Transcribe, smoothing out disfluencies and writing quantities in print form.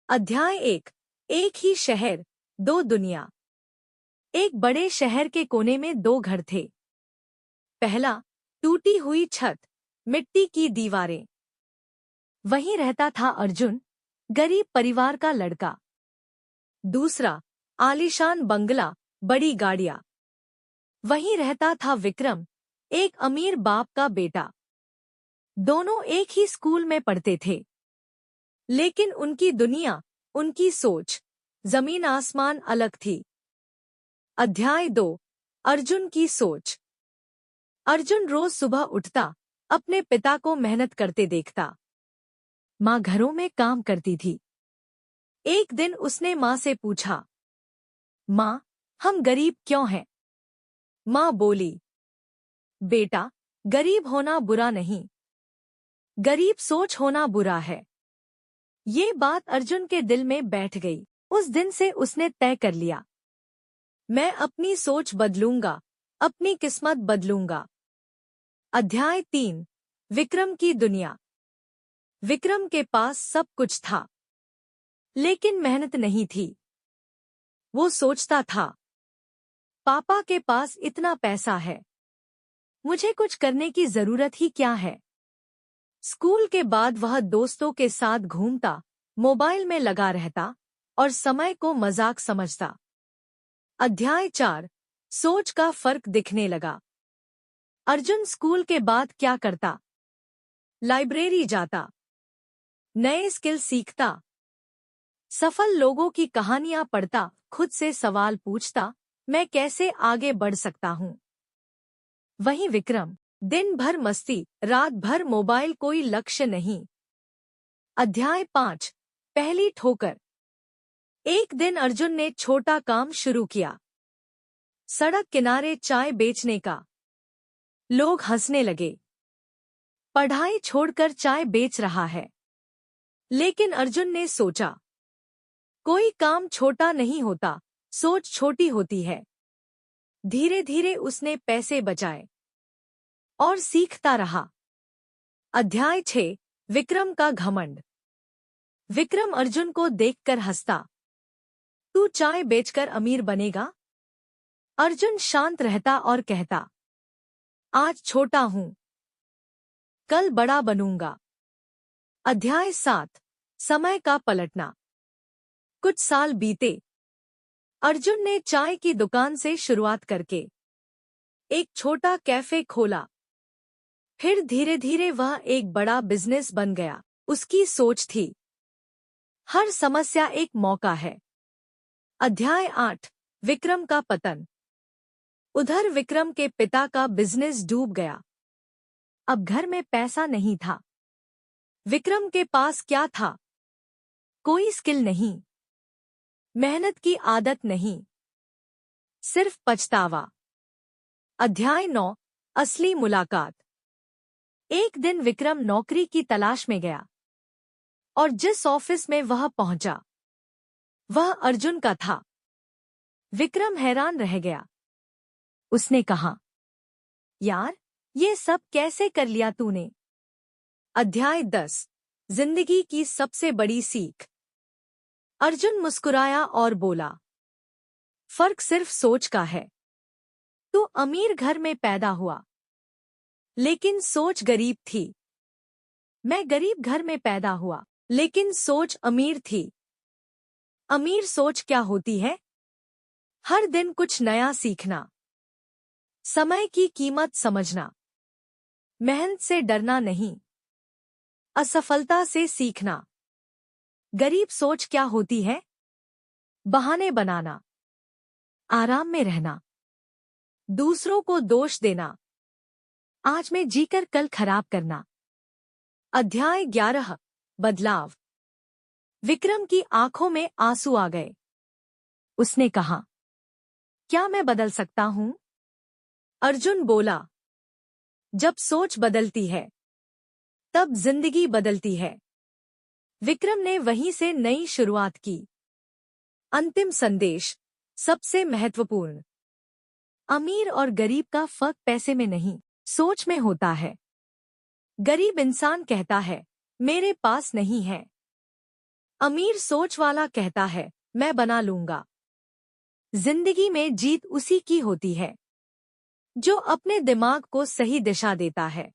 अध्याय 1। एक ही शहर, दो दुनिया। एक बड़े शहर के कोने में दो घर थे। पहला, टूटी हुई छत, मिट्टी की दीवारें। वहीं रहता था अर्जुन, गरीब परिवार का लड़का। दूसरा, आलीशान बंगला, बड़ी गाड़ियां। वहीं रहता था विक्रम, एक अमीर बाप का बेटा। दोनों एक ही स्कूल में पढ़ते थे, लेकिन उनकी दुनिया, उनकी सोच, जमीन आसमान अलग थी। अध्याय 2। अर्जुन की सोच। अर्जुन रोज सुबह उठता, अपने पिता को मेहनत करते देखता। माँ घरों में काम करती थी। एक दिन उसने माँ से पूछा, माँ, हम गरीब क्यों हैं? माँ बोली, बेटा, गरीब होना बुरा नहीं, गरीब सोच होना बुरा है। ये बात अर्जुन के दिल में बैठ गई। उस दिन से उसने तय कर लिया, मैं अपनी सोच बदलूंगा, अपनी किस्मत बदलूंगा। अध्याय 3। विक्रम की दुनिया। विक्रम के पास सब कुछ था, लेकिन मेहनत नहीं थी। वो सोचता था, पापा के पास इतना पैसा है, मुझे कुछ करने की जरूरत ही क्या है। स्कूल के बाद वह दोस्तों के साथ घूमता, मोबाइल में लगा रहता और समय को मजाक समझता। अध्याय 4। सोच का फर्क दिखने लगा। अर्जुन स्कूल के बाद क्या करता? लाइब्रेरी जाता, नए स्किल सीखता, सफल लोगों की कहानियां पढ़ता, खुद से सवाल पूछता, मैं कैसे आगे बढ़ सकता हूं। वहीं विक्रम, दिन भर मस्ती, रात भर मोबाइल, कोई लक्ष्य नहीं। अध्याय 5। पहली ठोकर। एक दिन अर्जुन ने छोटा काम शुरू किया, सड़क किनारे चाय बेचने का। लोग हंसने लगे, पढ़ाई छोड़कर चाय बेच रहा है। लेकिन अर्जुन ने सोचा, कोई काम छोटा नहीं होता, सोच छोटी होती है। धीरे धीरे उसने पैसे बचाए और सीखता रहा। अध्याय 6। विक्रम का घमंड। विक्रम अर्जुन को देखकर हंसता, तू चाय बेचकर अमीर बनेगा? अर्जुन शांत रहता और कहता, आज छोटा हूं, कल बड़ा बनूंगा। अध्याय 7। समय का पलटना। कुछ साल बीते। अर्जुन ने चाय की दुकान से शुरुआत करके एक छोटा कैफे खोला। फिर धीरे धीरे वह एक बड़ा बिजनेस बन गया। उसकी सोच थी, हर समस्या एक मौका है। अध्याय 8। विक्रम का पतन। उधर विक्रम के पिता का बिजनेस डूब गया। अब घर में पैसा नहीं था। विक्रम के पास क्या था? कोई स्किल नहीं, मेहनत की आदत नहीं, सिर्फ पछतावा। अध्याय 9। असली मुलाकात। एक दिन विक्रम नौकरी की तलाश में गया और जिस ऑफिस में वह पहुंचा, वह अर्जुन का था। विक्रम हैरान रह गया। उसने कहा, यार, ये सब कैसे कर लिया तूने? अध्याय 10। जिंदगी की सबसे बड़ी सीख। अर्जुन मुस्कुराया और बोला, फर्क सिर्फ सोच का है। तू अमीर घर में पैदा हुआ, लेकिन सोच गरीब थी। मैं गरीब घर में पैदा हुआ, लेकिन सोच अमीर थी। अमीर सोच क्या होती है? हर दिन कुछ नया सीखना, समय की कीमत समझना, मेहनत से डरना नहीं, असफलता से सीखना। गरीब सोच क्या होती है? बहाने बनाना, आराम में रहना, दूसरों को दोष देना, आज में जीकर कल खराब करना। अध्याय 11। बदलाव। विक्रम की आंखों में आंसू आ गए। उसने कहा, क्या मैं बदल सकता हूं? अर्जुन बोला, जब सोच बदलती है, तब जिंदगी बदलती है। विक्रम ने वहीं से नई शुरुआत की। अंतिम संदेश, सबसे महत्वपूर्ण। अमीर और गरीब का फर्क पैसे में नहीं, सोच में होता है। गरीब इंसान कहता है, मेरे पास नहीं है। अमीर सोच वाला कहता है, मैं बना लूंगा। जिंदगी में जीत उसी की होती है जो अपने दिमाग को सही दिशा देता है।